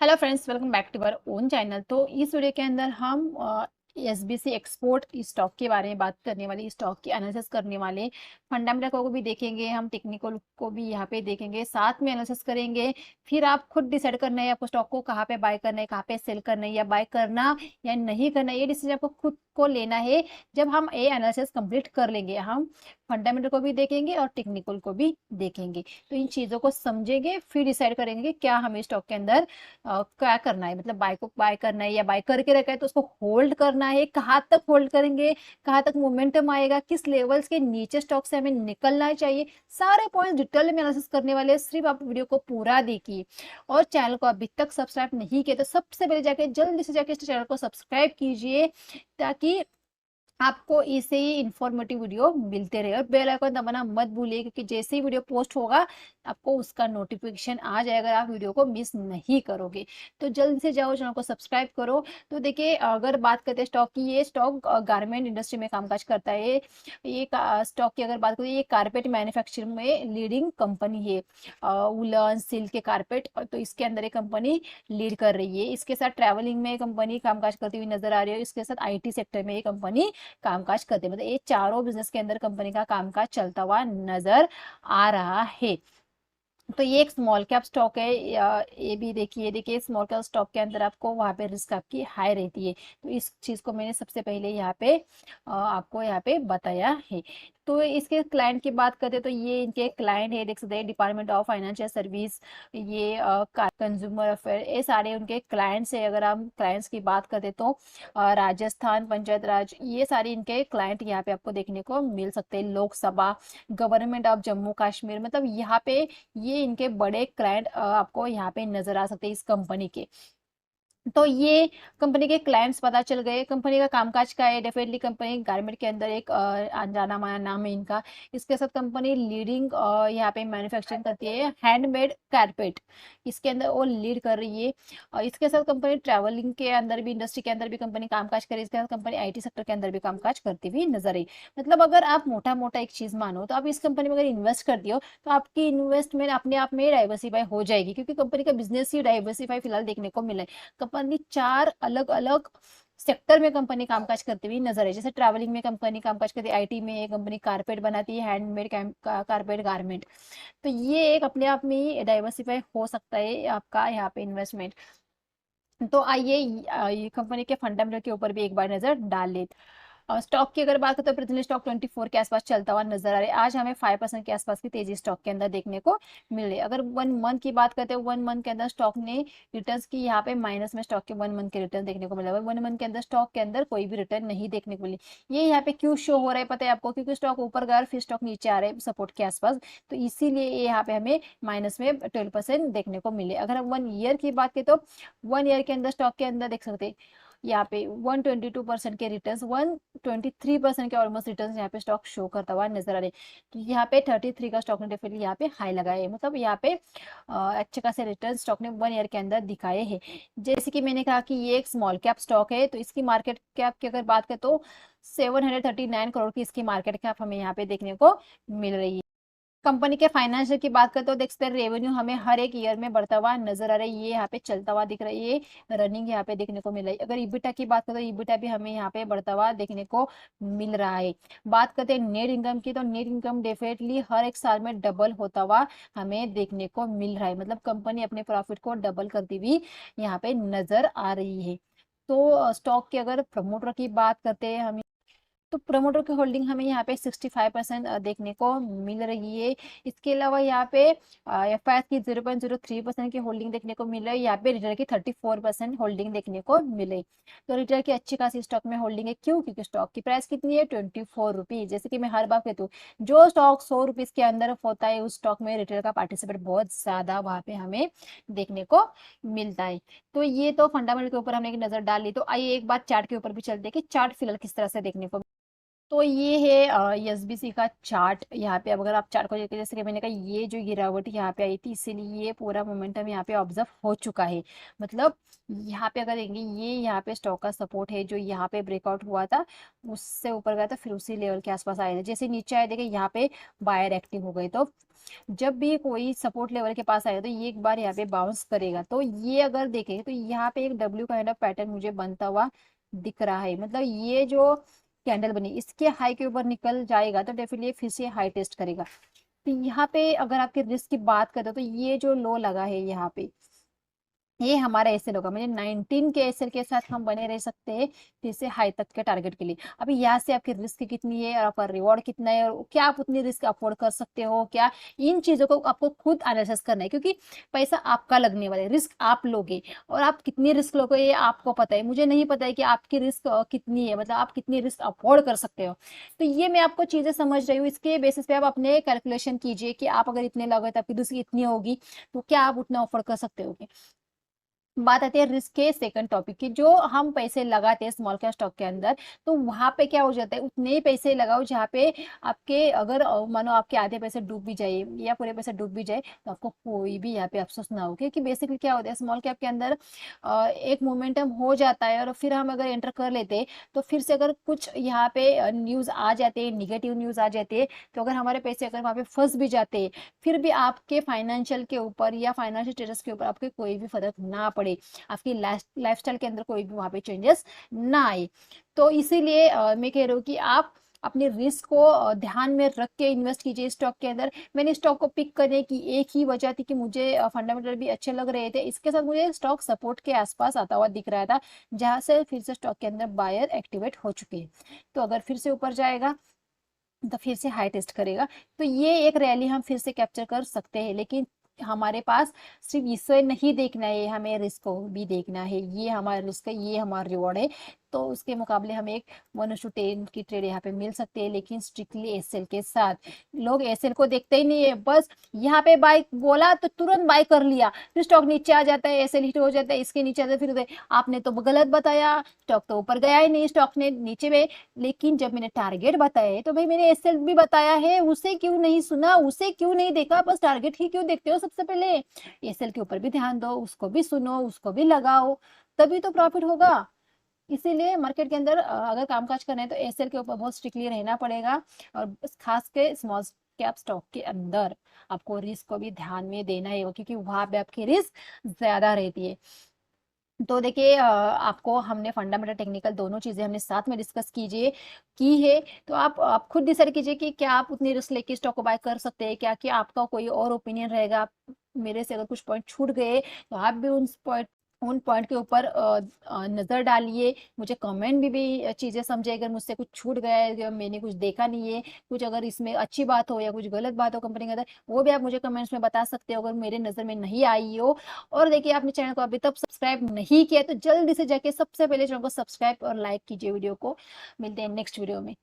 Hello friends, welcome back to our own channel. तो इस video के अंदर हम एसबीसी एक्सपोर्ट स्टॉक के बारे में बात करने वाले, स्टॉक की एनालिसिस करने वाले, फंडामेंटल को भी देखेंगे, हम टेक्निकल को भी यहाँ पे देखेंगे, साथ में एनालिसिस करेंगे। फिर आप खुद डिसाइड करना है आपको स्टॉक को कहाँ पे बाय करना है, कहाँ पे सेल करना है, या बाय करना या नहीं करना, ये डिसीजन आपको खुद को लेना है। जब हम ये एनालिसिस कंप्लीट कर लेंगे, हम फंडामेंटल को भी देखेंगे और टेक्निकल को भी देखेंगे। तो इन चीज़ों को समझेंगे, फिर डिसाइड करेंगे क्या हमें स्टॉक के अंदर क्या करना है। मतलब बाय को बाय करना है या बाय करके रखा है तो उसको होल्ड करना है, कहाँ तक होल्ड करेंगे, कहाँ तक मोमेंटम आएगा, किस लेवल्स के नीचे स्टॉक से हमें निकलना चाहिए। सारे पॉइंट्स डिटेल में एनालिसिस करने वाले हैं। सिर्फ आप वीडियो को पूरा देखिए और चैनल को अभी तक सब्सक्राइब नहीं किया तो सबसे पहले जाके जल्दी से जाके इस चैनल को सब्सक्राइब कीजिए, ताकि आपको इससे ही इंफॉर्मेटिव वीडियो मिलते रहे। और बेल आइकन दबाना मत भूलिए, क्योंकि जैसे ही वीडियो पोस्ट होगा आपको उसका नोटिफिकेशन आ जाएगा, अगर आप वीडियो को मिस नहीं करोगे। तो जल्दी से जाओ, चैनल को सब्सक्राइब करो। तो देखिए, अगर बात करते हैं स्टॉक की, ये स्टॉक गारमेंट इंडस्ट्री में कामकाज करता है। ये स्टॉक की अगर बात करें, ये कारपेट मैन्युफैक्चरिंग में लीडिंग कंपनी है। वुलन सिल्क के कारपेट, तो इसके अंदर ये कंपनी लीड कर रही है। इसके साथ ट्रैवलिंग में कंपनी कामकाज करती हुई नजर आ रही है। इसके साथ आईटी सेक्टर में ये कंपनी कामकाज करते हैं। मतलब ये चारों बिजनेस के अंदर कंपनी का कामकाज चलता हुआ नजर आ रहा है। तो ये एक स्मॉल कैप स्टॉक है। ये भी देखिए, देखिए स्मॉल कैप स्टॉक के अंदर आपको वहाँ पे रिस्क आपकी हाई रहती है। तो इस चीज को मैंने सबसे पहले यहाँ पे आपको यहाँ पे बताया है। तो इसके क्लाइंट की बात करें तो ये इनके क्लाइंट है, देख सकते हैं, डिपार्टमेंट ऑफ फाइनेंशियल सर्विस, ये कंज्यूमर अफेयर, ये सारे उनके क्लाइंट्स है। अगर हम क्लाइंट्स की बात करें तो राजस्थान पंचायत राज, ये सारे इनके क्लाइंट यहाँ पे आपको देखने को मिल सकते हैं। लोकसभा, गवर्नमेंट ऑफ जम्मू कश्मीर, मतलब यहाँ पे ये इनके बड़े क्लाइंट आपको यहाँ पे नजर आ सकते हैं इस कंपनी के। तो ये कंपनी के क्लाइंट्स पता चल गए। कंपनी का कामकाज का है, डेफिनेटली कंपनी गारमेंट के अंदर एक अनजाना माना नाम है इनका। इसके साथ कंपनी लीडिंग यहाँ पे मैन्युफैक्चरिंग करती है हैंडमेड कारपेट, इसके अंदर वो लीड कर रही है। और इसके साथ कंपनी ट्रैवलिंग के अंदर भी, इंडस्ट्री के अंदर भी कंपनी कामकाज कर रही है। इसके साथ कंपनी आईटी सेक्टर के अंदर भी कामकाज करती हुई नजर आई। मतलब अगर आप मोटा मोटा एक चीज मानो तो आप इस कंपनी में अगर इन्वेस्ट कर दियो तो आपकी इन्वेस्टमेंट अपने आप में डाइवर्सिफाई हो जाएगी, क्योंकि कंपनी का बिजनेस ही डाइवर्सिफाई फिलहाल देखने को मिला है। कंपनी चार अलग अलग सेक्टर में कंपनी कामकाज करती हुई नजर है। जैसे ट्रैवलिंग में कंपनी कामकाज करती है, आईटी में कंपनी कारपेट बनाती है, हैंडमेड कारपेट गारमेंट। तो ये एक अपने आप में ही डाइवर्सिफाई हो सकता है आपका यहाँ पे इन्वेस्टमेंट। तो आइए ये कंपनी के फंडामेंटल के ऊपर भी एक बार नजर डाल ले। और स्टॉक की अगर बात करें तो प्रेजेंटली स्टॉक 24 के आसपास चलता हुआ नजर आ रहा है। आज हमें 5% के आसपास की तेजी स्टॉक के अंदर देखने को मिल रही है। अगर 1 मंथ की बात करते हैं, 1 मंथ के अंदर स्टॉक ने रिटर्न्स की, यहाँ पे माइनस में स्टॉक के 1 मंथ के रिटर्न देखने को मिला है। 1 मंथ के अंदर स्टॉक के अंदर कोई भी रिटर्न नहीं देखने को मिली। ये यहाँ पे क्यों शो हो रहा है पता है आपको? क्योंकि स्टॉक ऊपर गया फिर स्टॉक नीचे आ रहा है सपोर्ट के आसपास, तो इसीलिए ये यहाँ पे हमें माइनस में 12% देखने को मिले। अगर हम 1 ईयर की बात करें तो 1 ईयर के अंदर स्टॉक के अंदर देख सकते हैं यहाँ पे 122% के रिटर्न्स, 123% के ऑलमोस्ट रिटर्न्स यहाँ पे स्टॉक शो करता हुआ नजर आ रहे हैं। तो यहाँ पे 33 का स्टॉक ने डेफिनेटली यहाँ पे हाई लगाए है। मतलब यहाँ पे अच्छे खासे रिटर्न स्टॉक ने 1 ईयर के अंदर दिखाए हैं। जैसे कि मैंने कहा कि ये एक स्मॉल कैप स्टॉक है, तो इसकी मार्केट कैप की अगर बात करें तो 739 करोड़ की इसकी मार्केट कैप हमें यहाँ पे देखने को मिल रही है। कंपनी के फाइनेंशियल की बात करें तो देख सकते हैं, रेवेन्यू हमें हर एक ईयर में बढ़ता हुआ नजर आ रहा है। ये यहाँ पे चलता हुआ दिख रहा है, ये रनिंग यहाँ पे देखने को मिल रही है। अगर ईबिटा की बात करें तो ईबिटा भी हमें यहाँ पे बढ़ता हुआ देखने को मिल रहा है। बात करते हैं नेट इनकम की, तो नेट इनकम डेफिनेटली हर एक साल में डबल होता हुआ हमें देखने को मिल रहा है। मतलब कंपनी अपने प्रॉफिट को डबल करती हुई यहाँ पे नजर आ रही है। तो स्टॉक की अगर प्रमोटर की बात करते हैं हम, तो प्रमोटर की होल्डिंग हमें यहाँ पे 65% देखने को मिल रही है। इसके अलावा यहाँ पे एफ आई की 0.03% की होल्डिंग देखने को मिल रही है। यहाँ पे रिटेल की 34% होल्डिंग देखने को मिले। तो रिटेल की अच्छी खासी स्टॉक में होल्डिंग है। क्यों? क्योंकि स्टॉक की प्राइस कितनी है, 24 रुपीज। जैसे कि मैं हर बार कहती हूँ, जो स्टॉक 100 रुपीज के अंदर होता है उस स्टॉक में रिटेल का पार्टिसिपेट बहुत ज्यादा वहां पे हमें देखने को मिलता है। तो ये तो फंडामेंटल के ऊपर हमने एक नजर डाल ली। तो आइए एक बार चार्ट के ऊपर भी चलते हैं कि चार्ट फिलहाल किस तरह से देखने को तो ये है एसबीसी का चार्ट। यहाँ पे अगर आप चार्ट को देखिए, जैसे कि मैंने कहा ये जो गिरावट यहाँ पे आई थी, इसीलिए ये पूरा मोमेंटम यहाँ पे ऑब्जर्व हो चुका है। मतलब यहाँ पे अगर देखेंगे, ये यहाँ पे स्टॉक का सपोर्ट है जो यहाँ पे ब्रेकआउट हुआ था, उससे ऊपर गया था, फिर उसी लेवल के आसपास आए थे। जैसे नीचे आए देखिए, यहाँ पे बायर एक्टिव हो गए। तो जब भी कोई सपोर्ट लेवल के पास आएगा तो ये एक बार यहाँ पे बाउंस करेगा। तो ये अगर देखें तो यहाँ पे एक डब्ल्यू काइंड ऑफ पैटर्न मुझे बनता हुआ दिख रहा है। मतलब ये जो कैंडल बनी, इसके हाई के ऊपर निकल जाएगा तो डेफिनेटली फिर से हाई टेस्ट करेगा। तो यहाँ पे अगर आपके रिस्क की बात करें तो ये जो लो लगा है यहाँ पे, ये हमारा एसएल होगा। मतलब 19 के एसएल के साथ हम बने रह सकते हैं फिर से हाई तक के टारगेट के लिए। अभी यहाँ से आपकी रिस्क कितनी है और आपका रिवॉर्ड कितना है, और क्या आप उतनी रिस्क अफोर्ड कर सकते हो क्या, इन चीजों को आपको खुद एनालिसिस करना है। क्योंकि पैसा आपका लगने वाला है, रिस्क आप लोगे, और आप कितनी रिस्क लोगे ये आपको पता है। मुझे नहीं पता है कि आपकी रिस्क कितनी है, मतलब आप कितनी रिस्क अफोर्ड कर सकते हो। तो ये मैं आपको चीजें समझ रही हूँ, इसके बेसिस पे आप अपने कैलकुलेशन कीजिए कि आप अगर इतने लगे तो आपकी रिस्क इतनी होगी, तो क्या आप उतना अफोर्ड कर सकते हो। बात आती है रिस्क के सेकंड टॉपिक की। जो हम पैसे लगाते हैं स्मॉल कैप स्टॉक के अंदर, तो वहां पे क्या हो जाता है, उतने ही पैसे लगाओ जहाँ पे आपके, अगर मानो आपके आधे पैसे डूब भी जाए या पूरे पैसे डूब भी जाए, तो आपको कोई भी यहाँ पे अफसोस ना हो। क्योंकि बेसिकली क्या होता है स्मॉल कैप के अंदर, एक मोमेंटम हो जाता है और फिर हम अगर एंटर कर लेते हैं, तो फिर से अगर कुछ यहाँ पे न्यूज आ जाते हैं, निगेटिव न्यूज आ जाती है, तो अगर हमारे पैसे अगर वहाँ पे फंस भी जाते हैं, फिर भी आपके फाइनेंशियल के ऊपर या फाइनेंशियल स्टेटस के ऊपर आपके कोई भी फर्क ना पड़े, आपकी लाइफस्टाइल के अंदर कोई भी वहां पे चेंजेस ना आए। तो इसीलिए मैं कह रही हूँ कि आप अपने रिस्क को ध्यान में रख के इन्वेस्ट कीजिए स्टॉक के अंदर। मैंने स्टॉक को पिक करने की एक ही वजह थी कि मुझे फंडामेंटल भी अच्छे लग रहे थे, इसके साथ मुझे स्टॉक सपोर्ट के आसपास आता हुआ दिख रहा था, जहां से फिर से स्टॉक के अंदर बायर एक्टिवेट हो चुके हैं। तो अगर फिर से ऊपर जाएगा तो फिर से हाई टेस्ट करेगा, तो ये एक रैली हम फिर से कैप्चर कर सकते हैं। लेकिन हमारे पास सिर्फ इसे नहीं देखना है, हमें रिस्क को भी देखना है। ये हमारा रिस्क है, ये हमारा रिवॉर्ड है। तो उसके मुकाबले हमें एक 1:10 की ट्रेड यहाँ पे मिल सकती है, लेकिन स्ट्रिक्टली एसएल के साथ। लोग एसएल को देखते ही नहीं है, बस यहाँ पे बाय बोला तो तुरंत बाय कर लिया, फिर स्टॉक नीचे आ जाता है, एसएल हिट हो जाता है, इसके नीचे आता है, फिर आपने तो गलत बताया, स्टॉक तो ऊपर गया ही नहीं, स्टॉक ने नीचे में। लेकिन जब मैंने टारगेट बताया है तो भाई मैंने एसएल भी बताया है, उसे क्यों नहीं सुना, उसे क्यों नहीं देखा, बस टारगेट ही क्यों देखते हो सबसे पहले। एसएल के ऊपर भी ध्यान दो, उसको भी सुनो, उसको भी लगाओ, तभी तो प्रॉफिट होगा। इसीलिए मार्केट के अंदर अगर कामकाज करना है तो एसएल के ऊपर बहुत स्ट्रिक्टली रहना पड़ेगा। और खास के स्मॉल कैप स्टॉक के अंदर आपको रिस्क को भी ध्यान में देना है, क्योंकि वहां पे आपकी रिस्क ज्यादा रहती है। तो देखिए आपको हमने फंडामेंटल टेक्निकल दोनों चीजें हमने साथ में डिस्कस कीजिए की है। तो आप खुद डिसाइड कीजिए कि क्या आप उतनी रिस्क लेके स्टॉक को बाय कर सकते हैं क्या, कि आपका कोई और ओपिनियन रहेगा। मेरे से अगर कुछ पॉइंट छूट गए तो आप भी उन पॉइंट के ऊपर नजर डालिए, मुझे कमेंट भी चीजें समझे। अगर मुझसे कुछ छूट गया है, अगर मैंने कुछ देखा नहीं है, कुछ अगर इसमें अच्छी बात हो या कुछ गलत बात हो कंपनी के अंदर, वो भी आप मुझे कमेंट्स में बता सकते हो अगर मेरे नजर में नहीं आई हो। और देखिए आपने चैनल को अभी तक सब्सक्राइब नहीं किया तो जल्दी से जाके सबसे पहले चैनल को सब्सक्राइब और लाइक कीजिए वीडियो को। मिलते हैं नेक्स्ट वीडियो में।